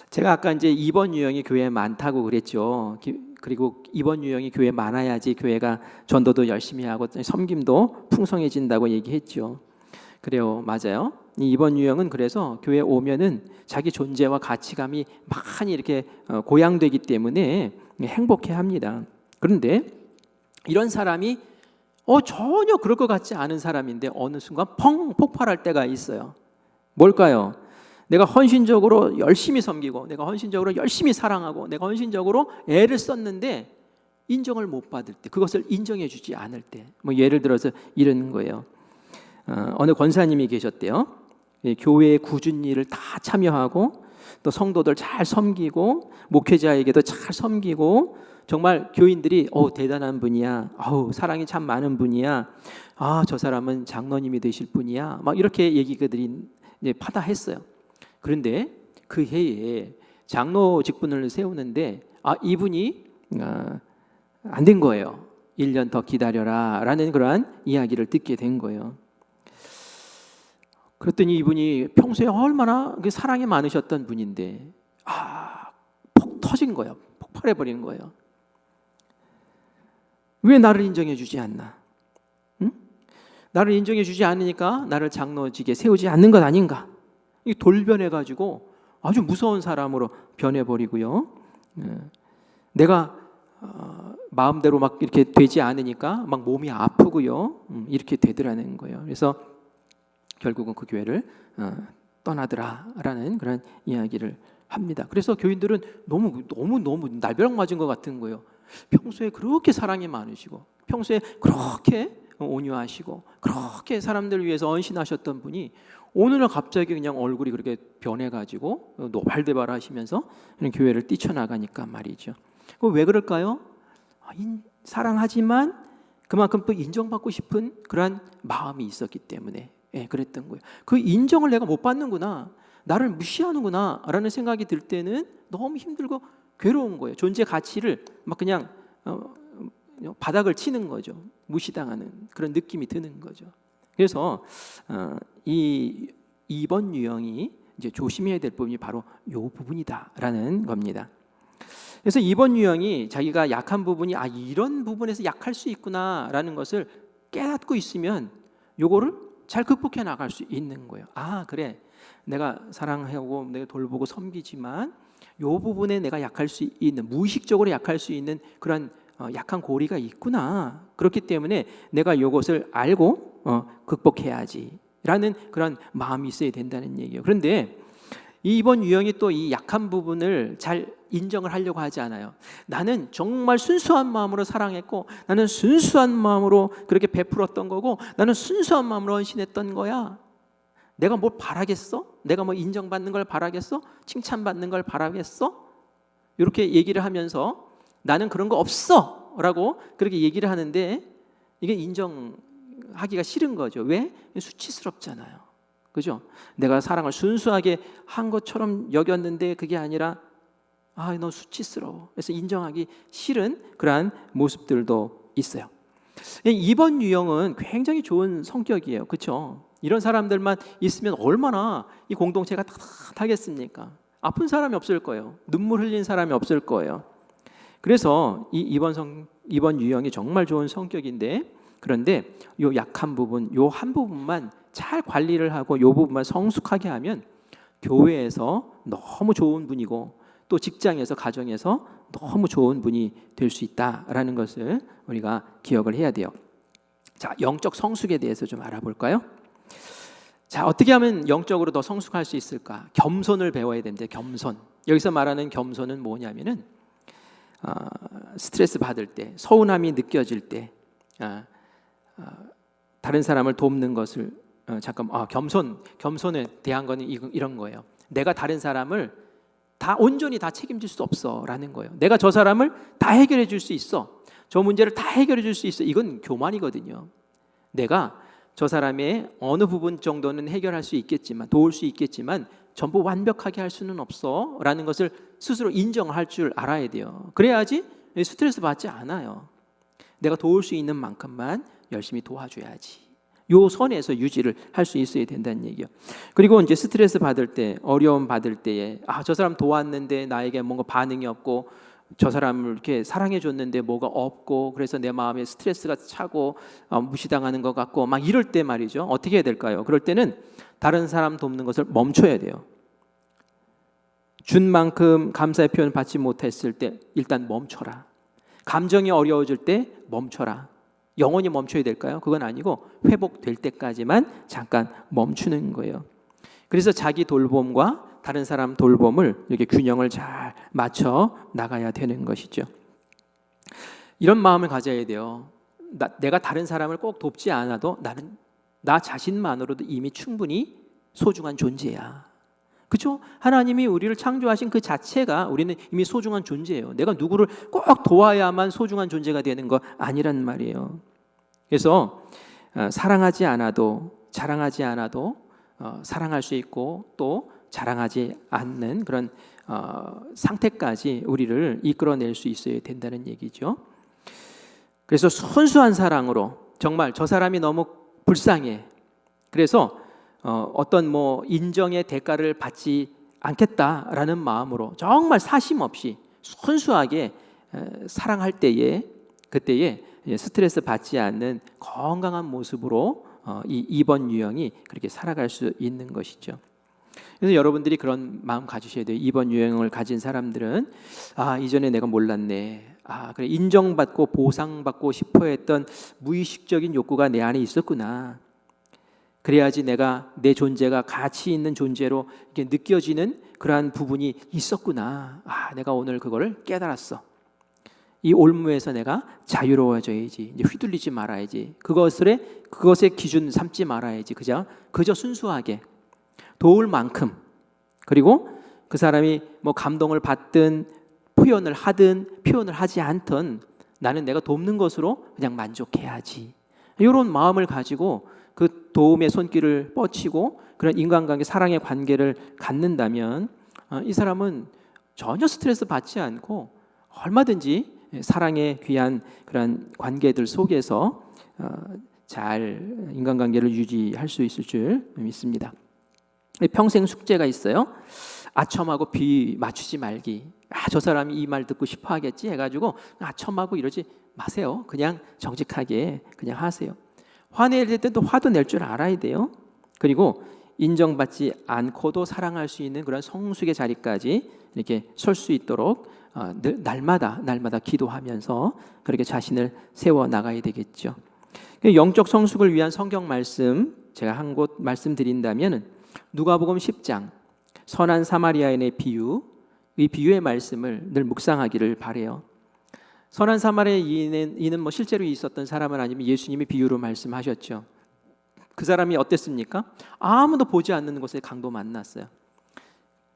제가 아까 이제 이번 유형이 교회에 많다고 그랬죠. 그리고 이번 유형이 교회에 많아야지 교회가 전도도 열심히 하고 섬김도 풍성해진다고 얘기했죠. 그래요, 맞아요. 이번 유형은 그래서 교회에 오면은 자기 존재와 가치감이 많이 이렇게 고양되기 때문에 행복해합니다. 그런데 이런 사람이 전혀 그럴 것 같지 않은 사람인데 어느 순간 펑 폭발할 때가 있어요. 뭘까요? 내가 헌신적으로 열심히 섬기고 내가 헌신적으로 열심히 사랑하고 내가 헌신적으로 애를 썼는데 인정을 못 받을 때, 그것을 인정해 주지 않을 때, 뭐 예를 들어서 이런 거예요. 어느 권사님이 계셨대요. 교회의 꾸준 일을 다 참여하고 또 성도들 잘 섬기고 목회자에게도 잘 섬기고 정말 교인들이 대단한 분이야, 사랑이 참 많은 분이야, 저 사람은 장로님이 되실 분이야, 막 이렇게 얘기들이 이제 파다했어요. 그런데 그 해에 장로 직분을 세우는데 이분이 안 된 거예요. 1년 더 기다려라 라는 그러한 이야기를 듣게 된 거예요. 그랬더니 이분이 평소에 얼마나 사랑이 많으셨던 분인데 폭 터진 거예요. 폭발해 버리는 거예요. 왜 나를 인정해 주지 않나? 응? 나를 인정해 주지 않으니까 나를 장로직에 세우지 않는 것 아닌가? 이 돌변해 가지고 아주 무서운 사람으로 변해 버리고요. 내가 마음대로 막 이렇게 되지 않으니까 막 몸이 아프고요. 이렇게 되더라는 거예요. 그래서 결국은 그 교회를 떠나더라라는 그런 이야기를 합니다. 그래서 교인들은 너무 날벼락 맞은 것 같은 거예요. 평소에 그렇게 사랑이 많으시고, 평소에 그렇게 온유하시고, 그렇게 사람들 위해서 언신하셨던 분이 오늘은 갑자기 그냥 얼굴이 그렇게 변해가지고 노발대발하시면서 교회를 뛰쳐나가니까 말이죠. 왜 그럴까요? 사랑하지만 그만큼 또 인정받고 싶은 그러한 마음이 있었기 때문에 그랬던 거예요. 그 인정을 내가 못 받는구나, 나를 무시하는구나 라는 생각이 들 때는 너무 힘들고 괴로운 거예요. 존재 가치를 막 그냥 바닥을 치는 거죠. 무시당하는 그런 느낌이 드는 거죠. 그래서 이번 유형이 이제 조심해야 될 부분이 바로 이 부분이다라는 겁니다. 그래서 이번 유형이 자기가 약한 부분이 이런 부분에서 약할 수 있구나라는 것을 깨닫고 있으면 요거를 잘 극복해 나갈 수 있는 거예요. 그래, 내가 사랑하고 내가 돌보고 섬기지만 요 부분에 내가 약할 수 있는, 무의식적으로 약할 수 있는 그런 약한 고리가 있구나. 그렇기 때문에 내가 요것을 알고 극복해야지라는 그런 마음이 있어야 된다는 얘기예요. 그런데 이번 유형이 또 이 약한 부분을 잘 인정을 하려고 하지 않아요. 나는 정말 순수한 마음으로 사랑했고, 나는 순수한 마음으로 그렇게 베풀었던 거고, 나는 순수한 마음으로 헌신했던 거야. 내가 뭘 바라겠어? 내가 뭐 인정받는 걸 바라겠어? 칭찬받는 걸 바라겠어? 이렇게 얘기를 하면서 나는 그런 거 없어 라고 그렇게 얘기를 하는데, 이게 인정하기가 싫은 거죠. 왜? 수치스럽잖아요. 그죠? 내가 사랑을 순수하게 한 것처럼 여겼는데 그게 아니라 너 수치스러워. 그래서 인정하기 싫은 그러한 모습들도 있어요. 이번 유형은 굉장히 좋은 성격이에요. 그렇죠? 이런 사람들만 있으면 얼마나 이 공동체가 따뜻하겠습니까? 아픈 사람이 없을 거예요. 눈물 흘린 사람이 없을 거예요. 그래서 이번 유형이 정말 좋은 성격인데, 그런데 요 약한 부분, 요 한 부분만 잘 관리를 하고 요 부분만 성숙하게 하면 교회에서 너무 좋은 분이고, 또 직장에서, 가정에서 너무 좋은 분이 될 수 있다라는 것을 우리가 기억을 해야 돼요. 자, 영적 성숙에 대해서 좀 알아볼까요? 자, 어떻게 하면 영적으로 더 성숙할 수 있을까? 겸손을 배워야 됩니다. 겸손. 여기서 말하는 겸손은 뭐냐면은 스트레스 받을 때, 서운함이 느껴질 때, 다른 사람을 돕는 것을 겸손에 대한 거는 이런 거예요. 내가 다른 사람을 온전히 다 책임질 수 없어라는 거예요. 내가 저 사람을 다 해결해 줄 수 있어, 저 문제를 다 해결해 줄 수 있어. 이건 교만이거든요. 내가 저 사람의 어느 부분 정도는 해결할 수 있겠지만, 도울 수 있겠지만 전부 완벽하게 할 수는 없어 라는 것을 스스로 인정할 줄 알아야 돼요. 그래야지 스트레스 받지 않아요. 내가 도울 수 있는 만큼만 열심히 도와줘야지. 요 선에서 유지를 할 수 있어야 된다는 얘기예요. 그리고 이제 스트레스 받을 때, 어려움 받을 때에 저 사람 도왔는데 나에게 뭔가 반응이 없고, 저 사람을 이렇게 사랑해 줬는데 뭐가 없고, 그래서 내 마음에 스트레스가 차고 무시당하는 것 같고 막 이럴 때 말이죠. 어떻게 해야 될까요? 그럴 때는 다른 사람 돕는 것을 멈춰야 돼요. 준 만큼 감사의 표현 받지 못했을 때 일단 멈춰라. 감정이 어려워질 때 멈춰라. 영원히 멈춰야 될까요? 그건 아니고 회복될 때까지만 잠깐 멈추는 거예요. 그래서 자기 돌봄과 다른 사람 돌봄을 이렇게 균형을 잘 맞춰 나가야 되는 것이죠. 이런 마음을 가져야 돼요. 내가 다른 사람을 꼭 돕지 않아도 나는 나 자신만으로도 이미 충분히 소중한 존재야. 그렇죠? 하나님이 우리를 창조하신 그 자체가 우리는 이미 소중한 존재예요. 내가 누구를 꼭 도와야만 소중한 존재가 되는 거 아니란 말이에요. 그래서 사랑하지 않아도, 자랑하지 않아도 사랑할 수 있고, 또 자랑하지 않는 그런 상태까지 우리를 이끌어낼 수 있어야 된다는 얘기죠. 그래서 순수한 사랑으로, 정말 저 사람이 너무 불쌍해, 그래서 어떤 인정의 대가를 받지 않겠다라는 마음으로 정말 사심 없이 순수하게 사랑할 때에 그때에 스트레스 받지 않는 건강한 모습으로 이 2번 유형이 그렇게 살아갈 수 있는 것이죠. 그래서 여러분들이 그런 마음 가지셔야 돼요. 2번 유형을 가진 사람들은 이전에 내가 몰랐네. 그래, 인정받고 보상받고 싶어 했던 무의식적인 욕구가 내 안에 있었구나. 그래야지 내가 내 존재가 가치 있는 존재로 이렇게 느껴지는 그러한 부분이 있었구나. 내가 오늘 그거를 깨달았어. 이 올무에서 내가 자유로워져야지. 이제 휘둘리지 말아야지. 그것의 기준 삼지 말아야지. 그저 순수하게 도울 만큼, 그리고 그 사람이 뭐 감동을 받든 표현을 하든 표현을 하지 않든 나는 내가 돕는 것으로 그냥 만족해야지. 이런 마음을 가지고 그 도움의 손길을 뻗치고 그런 인간관계, 사랑의 관계를 갖는다면 이 사람은 전혀 스트레스 받지 않고 얼마든지 사랑의 귀한 그런 관계들 속에서 잘 인간관계를 유지할 수 있을 줄 믿습니다. 평생 숙제가 있어요. 아첨하고 비 맞추지 말기. 저 사람이 이 말 듣고 싶어 하겠지 해가지고 아첨하고 이러지 마세요. 그냥 정직하게 그냥 하세요. 화낼 때도 화도 낼 줄 알아야 돼요. 그리고 인정받지 않고도 사랑할 수 있는 그런 성숙의 자리까지 이렇게 설 수 있도록 날마다 기도하면서 그렇게 자신을 세워 나가야 되겠죠. 영적 성숙을 위한 성경 말씀 제가 한 곳 말씀드린다면 누가복음 10장 선한 사마리아인의 비유, 이 비유의 말씀을 늘 묵상하기를 바래요. 선한 사마리아인은 뭐 실제로 있었던 사람은 아니면 예수님이 비유로 말씀하셨죠. 그 사람이 어땠습니까? 아무도 보지 않는 곳에 강도 만났어요.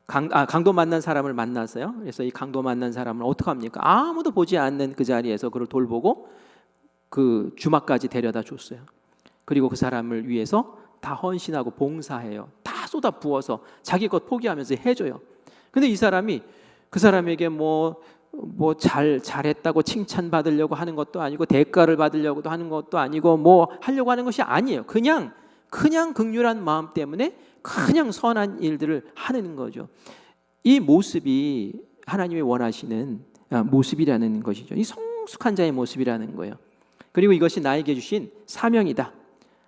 강도 만난 사람을 만났어요. 그래서 이 강도 만난 사람을 어떻게 합니까? 아무도 보지 않는 그 자리에서 그를 돌보고 그 주막까지 데려다 줬어요. 그리고 그 사람을 위해서 다 헌신하고 봉사해요. 다 쏟아 부어서 자기 것 포기하면서 해줘요. 근데 이 사람이 그 사람에게 잘했다고 칭찬받으려고 하는 것도 아니고 대가를 받으려고도 하는 것도 아니고 뭐 하려고 하는 것이 아니에요. 그냥 긍휼한 마음 때문에 그냥 선한 일들을 하는 거죠. 이 모습이 하나님이 원하시는 모습이라는 것이죠. 이 성숙한 자의 모습이라는 거예요. 그리고 이것이 나에게 주신 사명이다.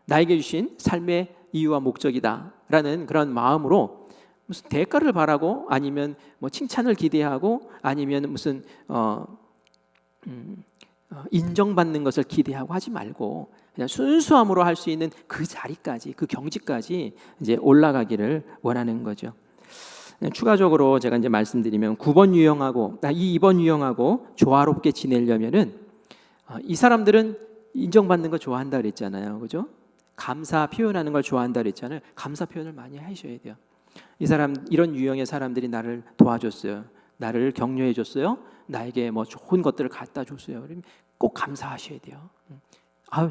나에게 주신 삶의 이유와 목적이다라는 그런 마음으로 무슨 대가를 바라고 아니면 뭐 칭찬을 기대하고 아니면 무슨 인정받는 것을 기대하고 하지 말고 그냥 순수함으로 할 수 있는 그 자리까지, 그 경지까지 이제 올라가기를 원하는 거죠. 추가적으로 제가 이제 말씀드리면 9번 유형하고 이 2번 유형하고 조화롭게 지내려면은 이 사람들은 인정받는 거 좋아한다 그랬잖아요, 그죠? 감사 표현하는 걸 좋아한다 그랬잖아요. 감사 표현을 많이 하셔야 돼요. 이런 유형의 사람들이 나를 도와줬어요. 나를 격려해 줬어요. 나에게 뭐 좋은 것들을 갖다 줬어요. 그러면 꼭 감사하셔야 돼요.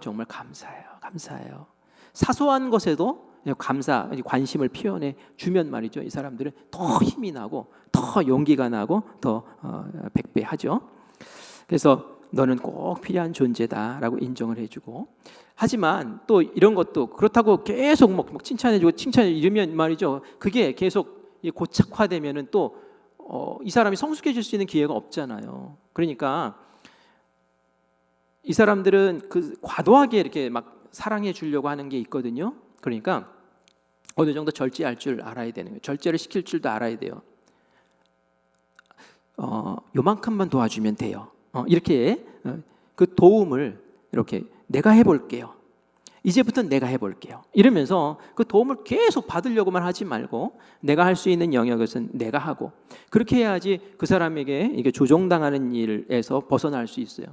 정말 감사해요. 사소한 것에도 감사, 관심을 표현해 주면 말이죠. 이 사람들은 더 힘이 나고 더 용기가 나고 더 백배하죠. 그래서 너는 꼭 필요한 존재다라고 인정을 해주고, 하지만 또 이런 것도 그렇다고 계속 막 칭찬해주고 이러면 말이죠. 그게 계속 고착화되면은 또 이 사람이 성숙해질 수 있는 기회가 없잖아요. 그러니까 이 사람들은 그 과도하게 이렇게 막 사랑해 주려고 하는 게 있거든요. 그러니까 어느 정도 절제할 줄 알아야 되는 거예요. 절제를 시킬 줄도 알아야 돼요. 요만큼만 도와주면 돼요. 이렇게 그 도움을 이렇게 내가 해볼게요. 이제부터 내가 해볼게요. 이러면서 그 도움을 계속 받으려고만 하지 말고 내가 할 수 있는 영역에서는 내가 하고, 그렇게 해야지 그 사람에게 이게 조종당하는 일에서 벗어날 수 있어요.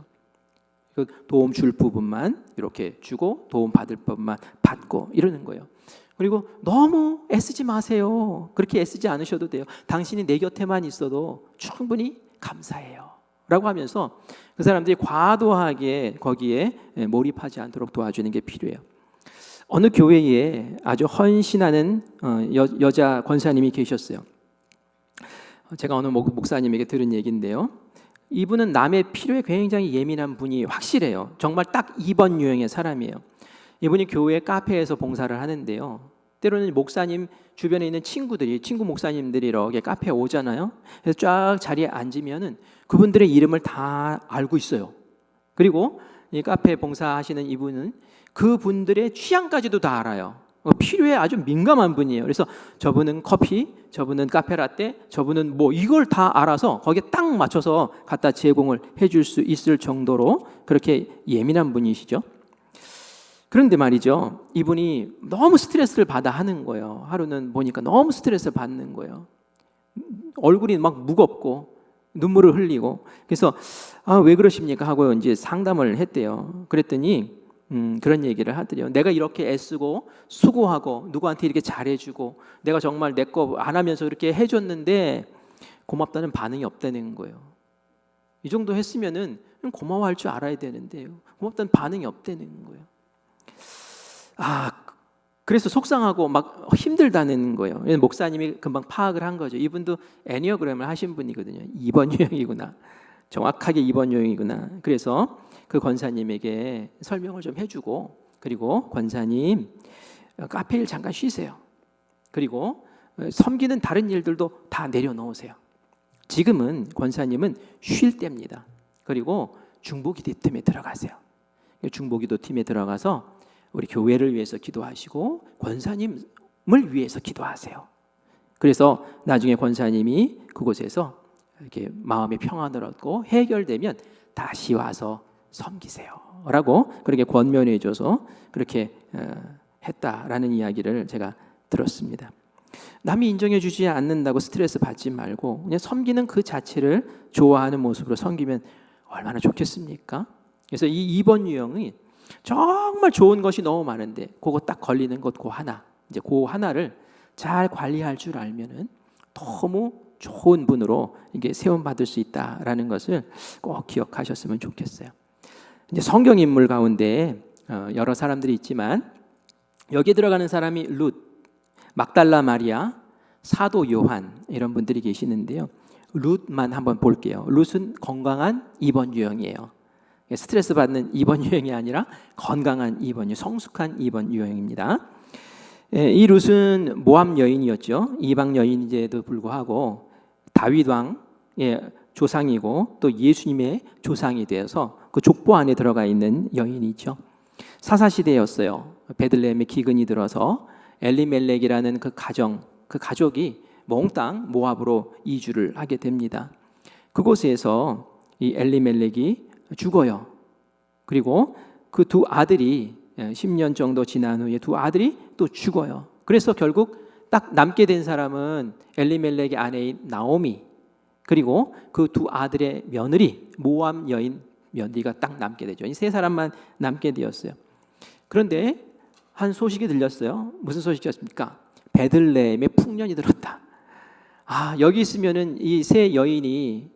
그 도움 줄 부분만 이렇게 주고 도움 받을 부분만 받고 이러는 거예요. 그리고 너무 애쓰지 마세요. 그렇게 애쓰지 않으셔도 돼요. 당신이 내 곁에만 있어도 충분히 감사해요 라고 하면서 그 사람들이 과도하게 거기에 몰입하지 않도록 도와주는 게 필요해요. 어느 교회에 아주 헌신하는 여자 권사님이 계셨어요. 제가 어느 목사님에게 들은 얘기인데요. 이분은 남의 필요에 굉장히 예민한 분이 확실해요. 정말 딱 2번 유형의 사람이에요. 이분이 교회 카페에서 봉사를 하는데요. 때로는 목사님 주변에 있는 친구 목사님들이 이렇게 카페에 오잖아요. 그래서 쫙 자리에 앉으면은 그분들의 이름을 다 알고 있어요. 그리고 이 카페 봉사하시는 이분은 그분들의 취향까지도 다 알아요. 필요에 아주 민감한 분이에요. 그래서 저분은 커피, 저분은 카페라떼, 저분은 뭐 이걸 다 알아서 거기에 딱 맞춰서 갖다 제공을 해줄 수 있을 정도로 그렇게 예민한 분이시죠. 그런데 말이죠, 이분이 너무 스트레스를 받아 하는 거예요. 하루는 보니까 너무 스트레스를 받는 거예요. 얼굴이 막 무겁고 눈물을 흘리고. 그래서 왜 그러십니까 하고 이제 상담을 했대요. 그랬더니 그런 얘기를 하더래요. 내가 이렇게 애쓰고 수고하고 누구한테 이렇게 잘해주고 내가 정말 내 거 안 하면서 이렇게 해줬는데 고맙다는 반응이 없다는 거예요. 이 정도 했으면은 고마워할 줄 알아야 되는데 고맙다는 반응이 없다는 거예요. 그래서 속상하고 막 힘들다는 거예요. 목사님이 금방 파악을 한 거죠. 이분도 애니어그램을 하신 분이거든요. 2번 유형이구나. 정확하게 2번 유형이구나. 그래서 그 권사님에게 설명을 좀 해주고, 그리고 권사님 카페 일 잠깐 쉬세요. 그리고 섬기는 다른 일들도 다 내려놓으세요. 지금은 권사님은 쉴 때입니다. 그리고 중보기도 팀에 들어가세요. 중보기도 팀에 들어가서 우리 교회를 위해서 기도하시고 권사님을 위해서 기도하세요. 그래서 나중에 권사님이 그곳에서 이렇게 마음의 평안을 얻고 해결되면 다시 와서 섬기세요 라고 그렇게 권면해 줘서 그렇게 했다라는 이야기를 제가 들었습니다. 남이 인정해 주지 않는다고 스트레스 받지 말고 그냥 섬기는 그 자체를 좋아하는 모습으로 섬기면 얼마나 좋겠습니까? 그래서 이 2번 유형이 정말 좋은 것이 너무 많은데 그거 딱 걸리는 것 그 하나, 이제 그 하나를 잘 관리할 줄 알면은 너무 좋은 분으로 이게 세움 받을 수 있다라는 것을 꼭 기억하셨으면 좋겠어요. 이제 성경 인물 가운데 여러 사람들이 있지만 여기에 들어가는 사람이 룻, 막달라 마리아, 사도 요한 이런 분들이 계시는데요. 룻만 한번 볼게요. 룻은 건강한 2번 유형이에요. 스트레스 받는 2번 유형이 아니라 건강한 2번 유형, 성숙한 2번 유형입니다. 이 룻은 모압 여인이었죠. 이방 여인인데도 불구하고 다윗 왕의 조상이고 또 예수님의 조상이 되어서 그 족보 안에 들어가 있는 여인이죠. 사사시대였어요. 베들레헴에 기근이 들어서 엘리멜렉이라는 그 가족이 몽땅 모압으로 이주를 하게 됩니다. 그곳에서 이 엘리멜렉이 죽어요. 그리고 그 두 아들이 10년 정도 지난 후에 두 아들이 또 죽어요. 그래서 결국 딱 남게 된 사람은 엘리멜렉의 아내인 나오미, 그리고 그 두 아들의 며느리 모압 여인 며느리가 딱 남게 되죠. 이 세 사람만 남게 되었어요. 그런데 한 소식이 들렸어요. 무슨 소식이었습니까? 베들레헴에 풍년이 들었다. 여기 있으면은 이 세 여인이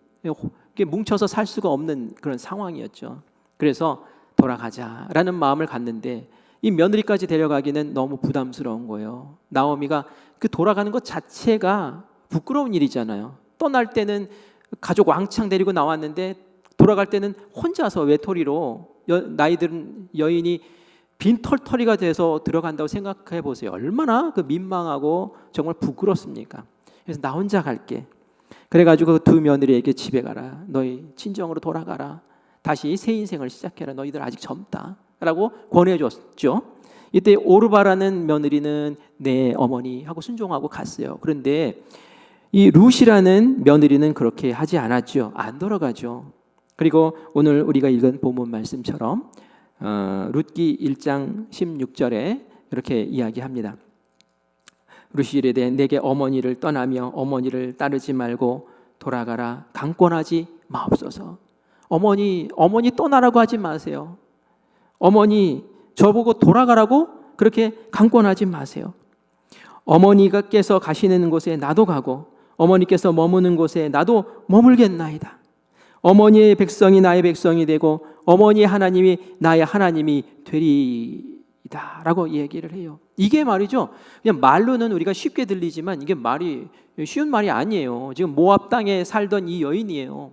뭉쳐서 살 수가 없는 그런 상황이었죠. 그래서 돌아가자라는 마음을 갖는데 이 며느리까지 데려가기는 너무 부담스러운 거예요. 나오미가 그 돌아가는 것 자체가 부끄러운 일이잖아요. 떠날 때는 가족 왕창 데리고 나왔는데 돌아갈 때는 혼자서 외톨이로 나이 든 여인이 빈털터리가 돼서 들어간다고 생각해 보세요. 얼마나 그 민망하고 정말 부끄럽습니까? 그래서 나 혼자 갈게. 그래가지고 그 두 며느리에게 집에 가라. 너희 친정으로 돌아가라. 다시 새 인생을 시작해라. 너희들 아직 젊다. 라고 권해줬죠. 이때 오르바라는 며느리는 내 어머니 하고 순종하고 갔어요. 그런데 이 룻이라는 며느리는 그렇게 하지 않았죠. 안 돌아가죠. 그리고 오늘 우리가 읽은 본문 말씀처럼 룻기 1장 16절에 이렇게 이야기합니다. 룻이 이르되 내게 어머니를 떠나며 어머니를 따르지 말고 돌아가라. 강권하지 마옵소서. 어머니 떠나라고 하지 마세요. 어머니 저보고 돌아가라고 그렇게 강권하지 마세요. 어머니께서 가시는 곳에 나도 가고 어머니께서 머무는 곳에 나도 머물겠나이다. 어머니의 백성이 나의 백성이 되고 어머니의 하나님이 나의 하나님이 되리이다 라고 얘기를 해요. 이게 말이죠, 그냥 말로는 우리가 쉽게 들리지만 이게 말이 쉬운 말이 아니에요. 지금 모압 땅에 살던 이 여인이에요.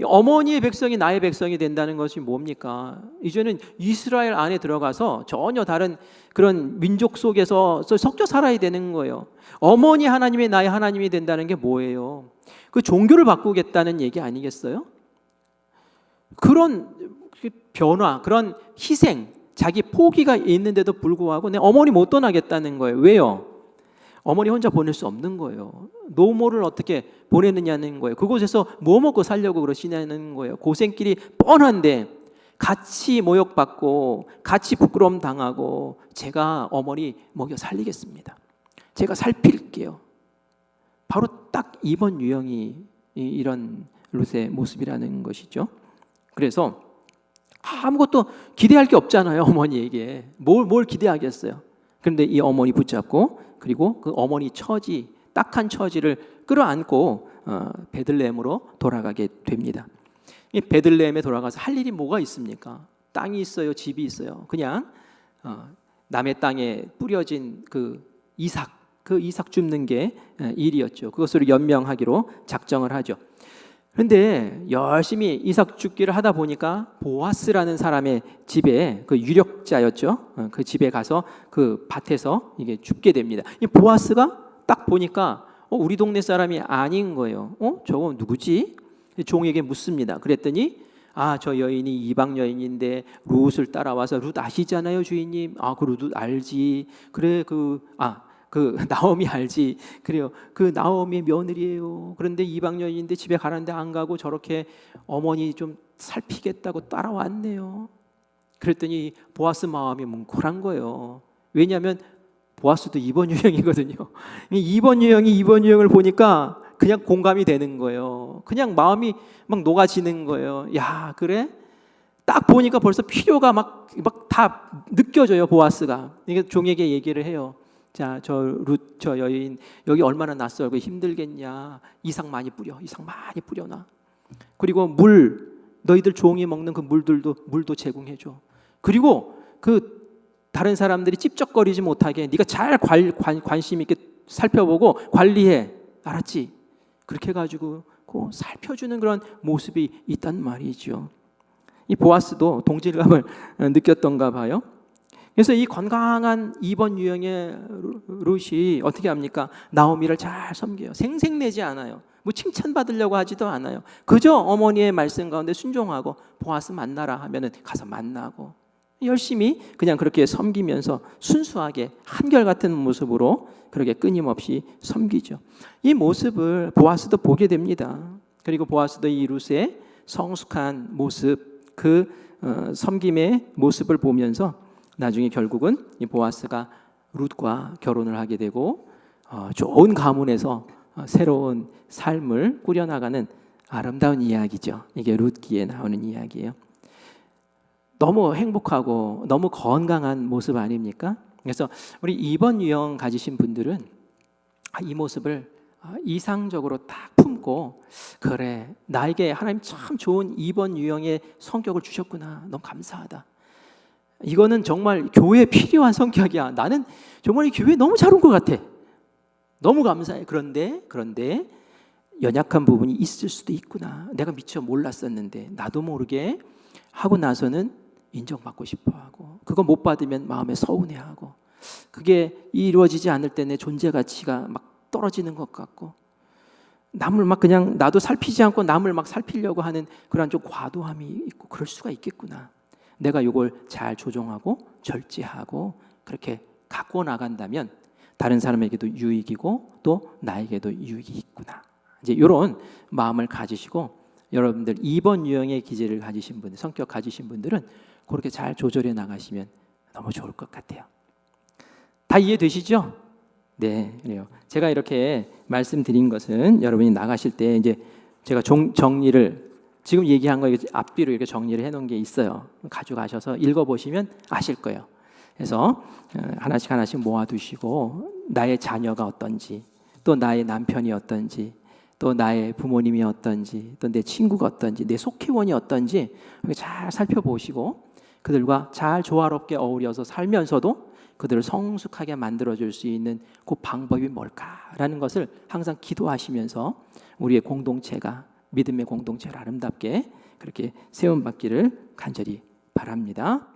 어머니의 백성이 나의 백성이 된다는 것이 뭡니까? 이제는 이스라엘 안에 들어가서 전혀 다른 그런 민족 속에서 섞여 살아야 되는 거예요. 어머니 하나님이 나의 하나님이 된다는 게 뭐예요? 그 종교를 바꾸겠다는 얘기 아니겠어요? 그런 변화, 그런 희생, 자기 포기가 있는데도 불구하고 내 어머니 못 떠나겠다는 거예요. 왜요? 어머니 혼자 보낼 수 없는 거예요. 노모를 어떻게 보내느냐는 거예요. 그곳에서 뭐 먹고 살려고 그러시냐는 거예요. 고생길이 뻔한데 같이 모욕받고 같이 부끄러움 당하고 제가 어머니 먹여 살리겠습니다. 제가 살필게요. 바로 딱 이번 유형이 이런 룻의 모습이라는 것이죠. 그래서 아무것도 기대할 게 없잖아요. 어머니에게 뭘 기대하겠어요. 그런데 이 어머니 붙잡고 그리고 그 어머니 처지, 딱한 처지를 끌어안고 베들레헴으로 돌아가게 됩니다. 이 베들레헴에 돌아가서 할 일이 뭐가 있습니까? 땅이 있어요, 집이 있어요. 그냥 남의 땅에 뿌려진 그 이삭 줍는 게 일이었죠. 그것으로 연명하기로 작정을 하죠. 그런데 열심히 이삭 줍기를 하다 보니까 보아스라는 사람의 집에 그 유력자였죠. 그 집에 가서 그 밭에서 이게 줍게 됩니다. 이 보아스가 딱 보니까 우리 동네 사람이 아닌 거예요. 저거 누구지? 종에게 묻습니다. 그랬더니 저 여인이 이방 여인인데 룻을 따라와서 룻 아시잖아요, 주인님. 그 룻 알지. 그래 그 나오미 알지. 그래요. 그 나오미의 며느리예요. 그런데 이방 여인인데 집에 가는데 안 가고 저렇게 어머니 좀 살피겠다고 따라왔네요. 그랬더니 보아스 마음이 뭉클한 거예요. 왜냐하면 보아스도 이번 유형이거든요. 이번 유형을 보니까 그냥 공감이 되는 거예요. 그냥 마음이 막 녹아지는 거예요. 야, 그래? 딱 보니까 벌써 필요가 막 다 느껴져요. 보아스가. 이게 종에게 얘기를 해요. 자, 저 여인 여기 얼마나 낯설고 힘들겠냐. 이삭 많이 뿌려놔. 그리고 너희들 종이 먹는 그 물도 제공해줘. 그리고 그 다른 사람들이 찝쩍거리지 못하게 네가 잘 관심 있게 살펴보고 관리해. 알았지? 그렇게 해가지고 살펴주는 그런 모습이 있단 말이죠. 이 보아스도 동질감을 느꼈던가 봐요. 그래서 이 건강한 2번 유형의 룻이 어떻게 합니까? 나오미를 잘 섬겨요. 생색내지 않아요. 뭐 칭찬받으려고 하지도 않아요. 그저 어머니의 말씀 가운데 순종하고 보아스 만나라 하면은 가서 만나고 열심히 그냥 그렇게 섬기면서 순수하게 한결같은 모습으로 그렇게 끊임없이 섬기죠. 이 모습을 보아스도 보게 됩니다. 그리고 보아스도 이 룻의 성숙한 모습, 그 섬김의 모습을 보면서 나중에 결국은 이 보아스가 룻과 결혼을 하게 되고 좋은 가문에서 새로운 삶을 꾸려나가는 아름다운 이야기죠. 이게 룻기에 나오는 이야기예요. 너무 행복하고 너무 건강한 모습 아닙니까? 그래서 우리 2번 유형 가지신 분들은 이 모습을 이상적으로 딱 품고 그래 나에게 하나님 참 좋은 2번 유형의 성격을 주셨구나. 너무 감사하다. 이거는 정말 교회에 필요한 성격이야. 나는 정말 이 교회에 너무 잘 온 것 같아. 너무 감사해. 그런데 연약한 부분이 있을 수도 있구나. 내가 미처 몰랐었는데 나도 모르게 하고 나서는 인정받고 싶어하고 그거 못 받으면 마음에 서운해하고 그게 이루어지지 않을 때 내 존재 가치가 막 떨어지는 것 같고 남을 막 그냥 나도 살피지 않고 남을 막 살피려고 하는 그런 좀 과도함이 있고 그럴 수가 있겠구나. 내가 이걸 잘 조정하고 절제하고 그렇게 갖고 나간다면 다른 사람에게도 유익이고 또 나에게도 유익이 있구나. 이제 이런 마음을 가지시고 여러분들 2번 유형의 기질을 가지신 분들, 성격 가지신 분들은 그렇게 잘 조절해 나가시면 너무 좋을 것 같아요. 다 이해되시죠? 네, 그래요. 제가 이렇게 말씀드린 것은 여러분이 나가실 때 이제 제가 정리를 지금 얘기한 거 앞뒤로 이렇게 정리를 해놓은 게 있어요. 가져가셔서 읽어보시면 아실 거예요. 그래서 하나씩 모아두시고 나의 자녀가 어떤지, 또 나의 남편이 어떤지, 또 나의 부모님이 어떤지, 또 내 친구가 어떤지, 내 속회원이 어떤지 잘 살펴보시고 그들과 잘 조화롭게 어울려서 살면서도 그들을 성숙하게 만들어줄 수 있는 그 방법이 뭘까라는 것을 항상 기도하시면서 우리의 공동체가 믿음의 공동체를 아름답게 그렇게 세움받기를 간절히 바랍니다.